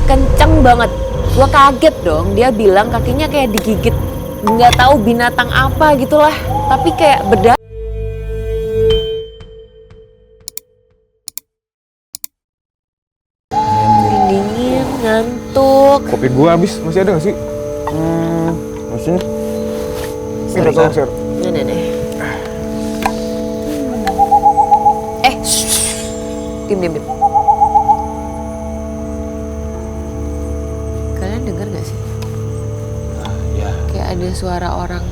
kenceng banget. Gue kaget dong, dia bilang kakinya kayak digigit nggak tahu binatang apa gitulah, tapi kayak beda. Dingin, ngantuk. Kopi gua habis, masih ada nggak sih? Masih. Sorry. Nih. Diam. Kalian dengar nggak sih? Ya. Kayak ada suara orang.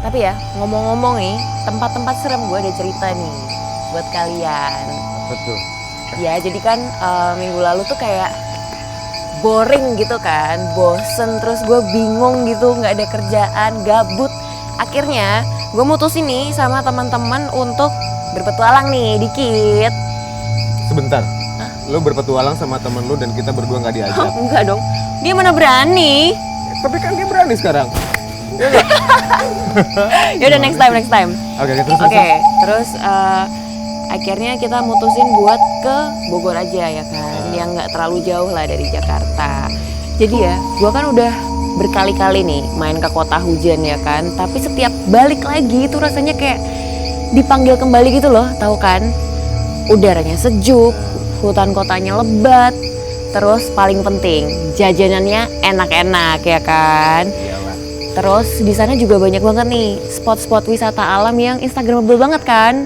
Tapi ya, ngomong-ngomong nih, tempat-tempat serem gue ada cerita nih buat kalian. Betul. Ya, jadi kan minggu lalu tuh kayak boring gitu kan, bosen, terus gue bingung gitu, nggak ada kerjaan, gabut. Akhirnya gue mutusin nih sama teman-teman untuk berpetualang nih dikit. Sebentar. Lo berpetualang sama temen lo dan kita berdua nggak diajak? Enggak dong, dia mana berani. Tapi kan dia berani sekarang. Ya udah next time. Oke, terus akhirnya kita mutusin buat ke Bogor aja ya kan, yang nggak terlalu jauh lah dari Jakarta. Jadi ya, gue kan udah berkali-kali nih main ke kota hujan ya kan, tapi setiap balik lagi itu rasanya kayak dipanggil kembali gitu loh, tahu kan? Udaranya sejuk, hutan kotanya lebat, terus paling penting jajanannya enak-enak ya kan. Terus di sana juga banyak banget nih spot-spot wisata alam yang instagramable banget kan.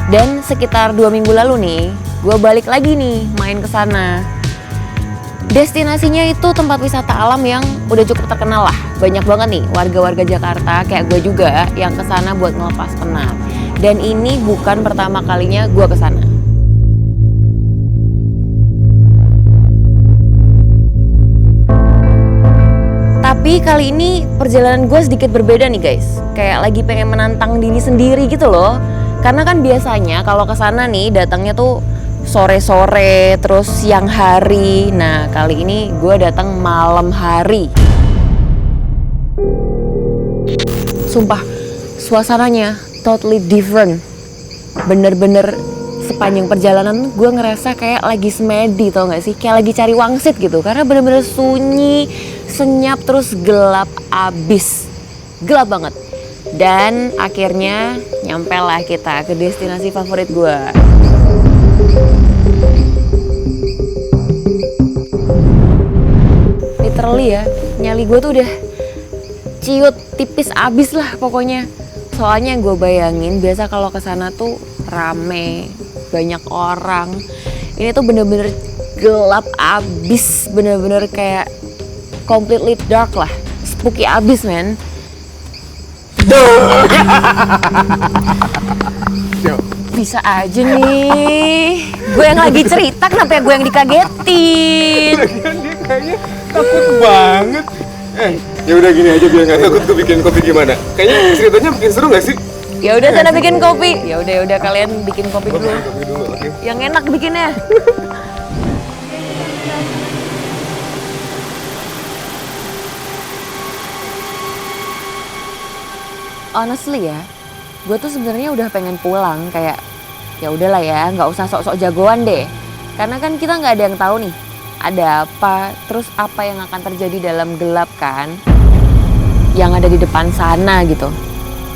Dan sekitar 2 minggu lalu nih, gue balik lagi nih main ke sana. Destinasinya itu tempat wisata alam yang udah cukup terkenal lah. Banyak banget nih warga-warga Jakarta kayak gue juga yang kesana buat ngelepas penat. Dan ini bukan pertama kalinya gue kesana. Tapi kali ini perjalanan gue sedikit berbeda nih guys. Kayak lagi pengen menantang diri sendiri gitu loh. Karena kan biasanya kalau kesana nih datangnya tuh sore-sore, terus siang hari. Nah, kali ini gue datang malam hari. Sumpah, suasananya totally different. Bener-bener sepanjang perjalanan gue ngerasa kayak lagi semedi, tau gak sih? Kayak lagi cari wangsit gitu. Karena bener-bener sunyi, senyap, terus gelap abis. Gelap banget. Dan akhirnya nyampe lah kita ke destinasi favorit gue. Literally ya, nyali gue tuh udah ciut tipis abis lah pokoknya. Soalnya gue bayangin biasa kalau kesana tuh rame, banyak orang. Ini tuh bener-bener gelap abis, bener-bener kayak completely dark lah, spooky abis men. Bisa aja nih, gue yang lagi cerita kenapa gue yang dikagetin? Dia kayaknya takut banget. Ya udah gini aja biar nggak takut, gue bikin kopi gimana? Kayaknya ceritanya bikin seru nggak sih? Ya udah sana bikin kopi. Ya udah kalian bikin kopi dulu. Kopi dulu, oke. Yang enak bikinnya. Honestly ya, gue tuh sebenarnya udah pengen pulang, kayak ya udahlah ya, nggak usah sok-sok jagoan deh. Karena kan kita nggak ada yang tahu nih, ada apa, terus apa yang akan terjadi dalam gelap kan, yang ada di depan sana gitu.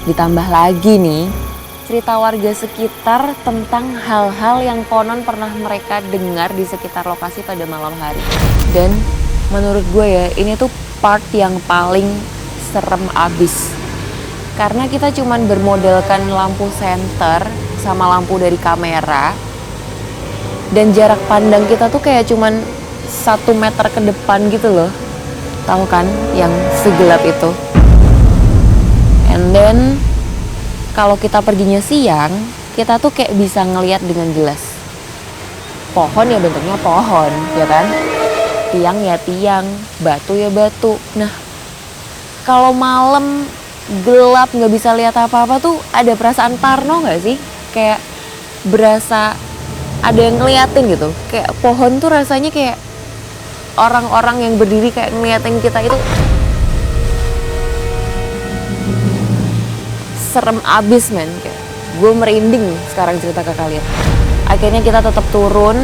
Ditambah lagi nih, cerita warga sekitar tentang hal-hal yang konon pernah mereka dengar di sekitar lokasi pada malam hari. Dan menurut gue ya, ini tuh part yang paling serem abis. Karena kita cuman bermodalkan lampu senter sama lampu dari kamera. Dan jarak pandang kita tuh kayak cuman 1 meter ke depan gitu loh. Tahu kan yang segelap itu. And then kalau kita perginya siang, kita tuh kayak bisa ngelihat dengan jelas. Pohon ya bentuknya pohon, ya kan? Tiang ya tiang, batu ya batu. Nah, kalau malam gelap nggak bisa lihat apa-apa tuh ada perasaan parno nggak sih? Kayak berasa ada yang ngeliatin gitu. Kayak pohon tuh rasanya kayak orang-orang yang berdiri kayak ngeliatin kita itu serem abis men. Kayak gue merinding sekarang cerita ke kalian. Akhirnya kita tetap turun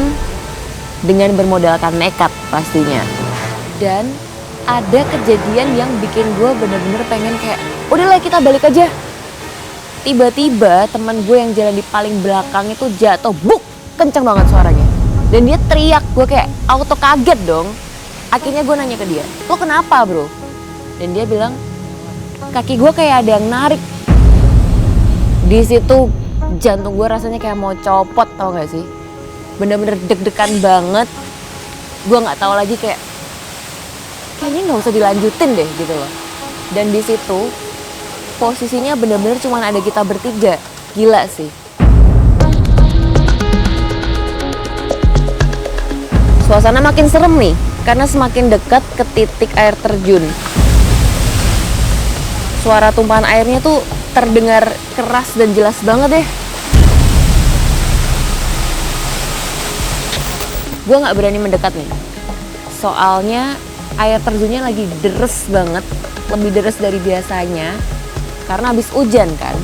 dengan bermodalkan nekat pastinya. Dan ada kejadian yang bikin gue bener-bener pengen kayak udahlah kita balik aja. Tiba-tiba teman gue yang jalan di paling belakang itu jatuh, buk, kenceng banget suaranya. Dan dia teriak, gue kayak auto kaget dong. Akhirnya gue nanya ke dia, lo kenapa bro? Dan dia bilang, kaki gue kayak ada yang narik. Di situ jantung gue rasanya kayak mau copot, tau gak sih? Bener-bener deg-degan banget. Gue nggak tahu lagi kayaknya nggak usah dilanjutin deh gitu loh. Dan di situ posisinya bener-bener cuma ada kita bertiga. Gila sih. Suasana makin serem nih karena semakin dekat ke titik air terjun. Suara tumpahan airnya tuh terdengar keras dan jelas banget deh. Gue nggak berani mendekat nih. Soalnya air terjunnya lagi deres banget, lebih deres dari biasanya karena habis hujan kan.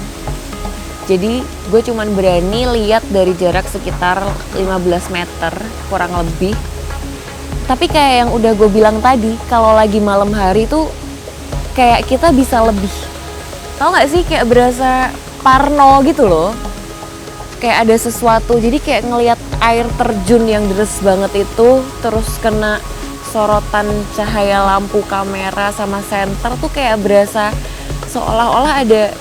Jadi gue cuman berani lihat dari jarak sekitar 15 meter kurang lebih. Tapi kayak yang udah gue bilang tadi, kalau lagi malam hari tuh kayak kita bisa lebih, tau gak sih, kayak berasa parno gitu loh. Kayak ada sesuatu, jadi kayak ngelihat air terjun yang deres banget itu terus kena sorotan cahaya lampu kamera sama senter tuh kayak berasa seolah-olah ada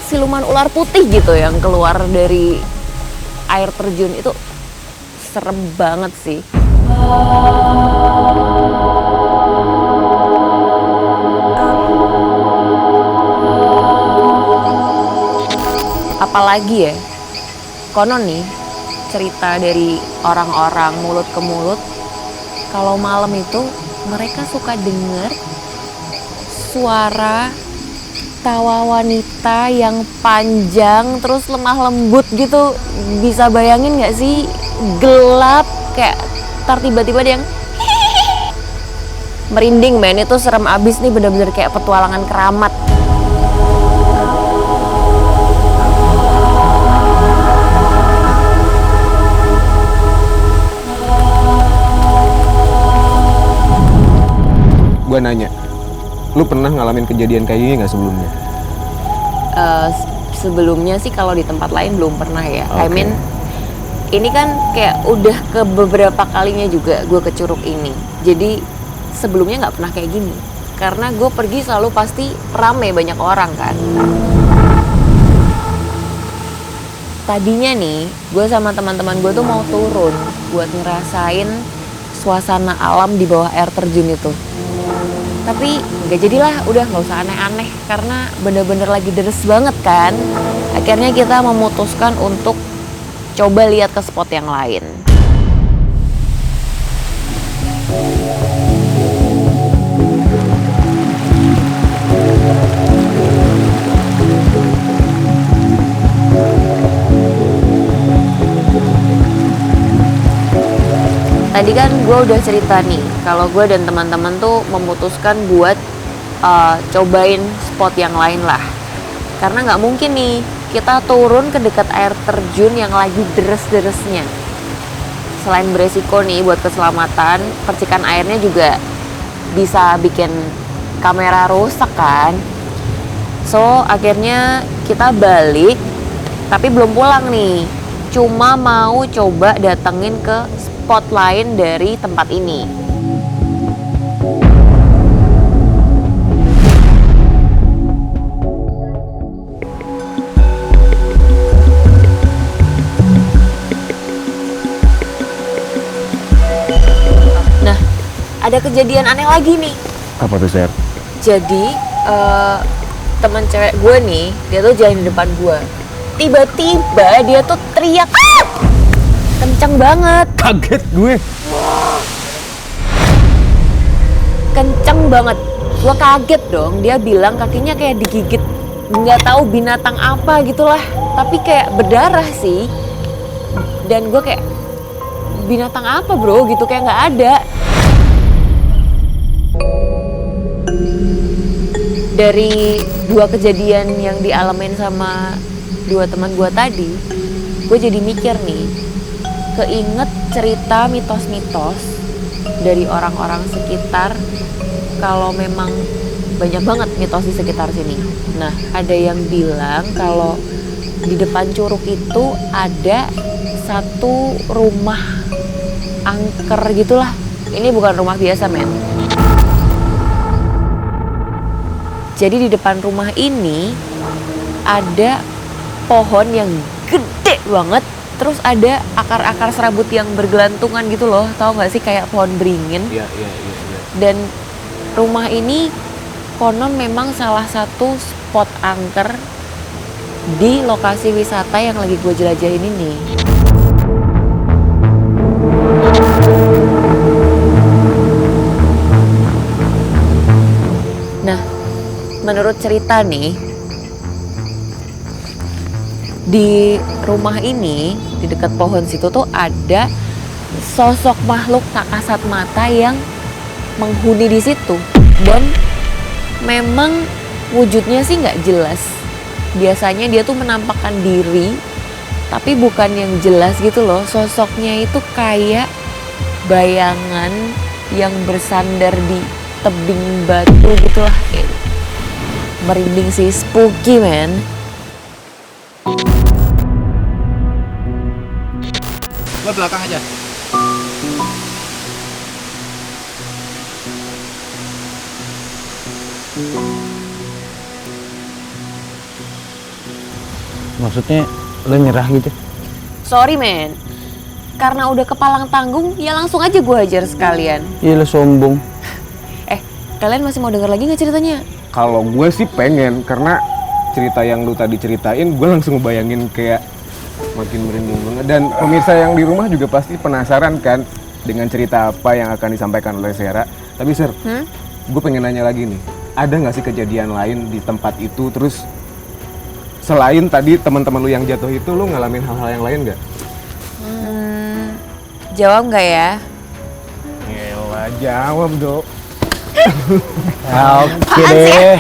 siluman ular putih gitu yang keluar dari air terjun. Itu serem banget sih. Apalagi ya, konon nih cerita dari orang-orang mulut ke mulut, kalau malam itu mereka suka denger suara tawa wanita yang panjang terus lemah lembut gitu. Bisa bayangin gak sih? Gelap kayak ntar tiba-tiba dia yang merinding men. Itu serem abis nih, bener-bener kayak petualangan keramat. Gue nanya, lu pernah ngalamin kejadian kayak gini nggak sebelumnya? Sebelumnya sih kalau di tempat lain belum pernah ya. Okay. I mean, ini kan kayak udah ke beberapa kalinya juga gue ke Curug ini. Jadi sebelumnya nggak pernah kayak gini. Karena gue pergi selalu pasti rame, banyak orang kan. Tadinya nih, gue sama teman-teman gue tuh mau turun buat ngerasain suasana alam di bawah air terjun itu. Tapi gak jadilah, udah gak usah aneh-aneh karena bener-bener lagi deres banget kan. Akhirnya kita memutuskan untuk coba lihat ke spot yang lain. Tadi kan gue udah cerita nih, kalau gue dan teman-teman tuh memutuskan buat cobain spot yang lain lah. Karena nggak mungkin nih kita turun ke dekat air terjun yang lagi deres-deresnya. Selain beresiko nih buat keselamatan, percikan airnya juga bisa bikin kamera rusak kan. So akhirnya kita balik, tapi belum pulang nih. Cuma mau coba datengin ke spot lain dari tempat ini. Nah, ada kejadian aneh lagi nih. Apa tuh, Ser? Jadi teman cewek gue nih, dia tuh jalan di depan gue. Tiba-tiba dia tuh teriak, "Ah!" Kenceng banget. Kaget gue. Kenceng banget. Gue kaget dong. Dia bilang kakinya kayak digigit, nggak tahu binatang apa gitulah. Tapi kayak berdarah sih. Dan gue kayak, binatang apa bro gitu, kayak nggak ada. Dari 2 kejadian yang dialamin sama 2 teman gue tadi, gue jadi mikir nih, keinget cerita mitos-mitos dari orang-orang sekitar kalau memang banyak banget mitos di sekitar sini. Nah, ada yang bilang kalau di depan curug itu ada satu rumah angker gitulah. Ini bukan rumah biasa, men. Jadi di depan rumah ini ada pohon yang gede banget. Terus ada akar-akar serabut yang bergelantungan gitu loh. Tahu nggak sih, kayak pohon beringin. Iya. Dan rumah ini konon memang salah satu spot angker di lokasi wisata yang lagi gue jelajahin ini. Nah, menurut cerita nih, di rumah ini, di dekat pohon situ tuh ada sosok makhluk tak kasat mata yang menghuni di situ. Dan memang wujudnya sih nggak jelas. Biasanya dia tuh menampakkan diri, tapi bukan yang jelas gitu loh. Sosoknya itu kayak bayangan yang bersandar di tebing batu gitulah. Merinding sih, spooky man. Lo belakang aja. Maksudnya lo nyerah gitu? Sorry men, karena udah kepalang tanggung ya langsung aja gue hajar sekalian. Iya lo sombong. Kalian masih mau denger lagi gak ceritanya? Kalau gue sih pengen, karena cerita yang lu tadi ceritain, gue langsung ngebayangin kayak makin merinding banget. Dan pemirsa yang di rumah juga pasti penasaran kan dengan cerita apa yang akan disampaikan oleh Sera. Tapi Ser, gue pengen nanya lagi nih, ada nggak sih kejadian lain di tempat itu? Terus selain tadi teman-teman lu yang jatuh itu, lu ngalamin hal-hal yang lain nggak? Jawab nggak ya? Yalah, jawab dok. Oke deh.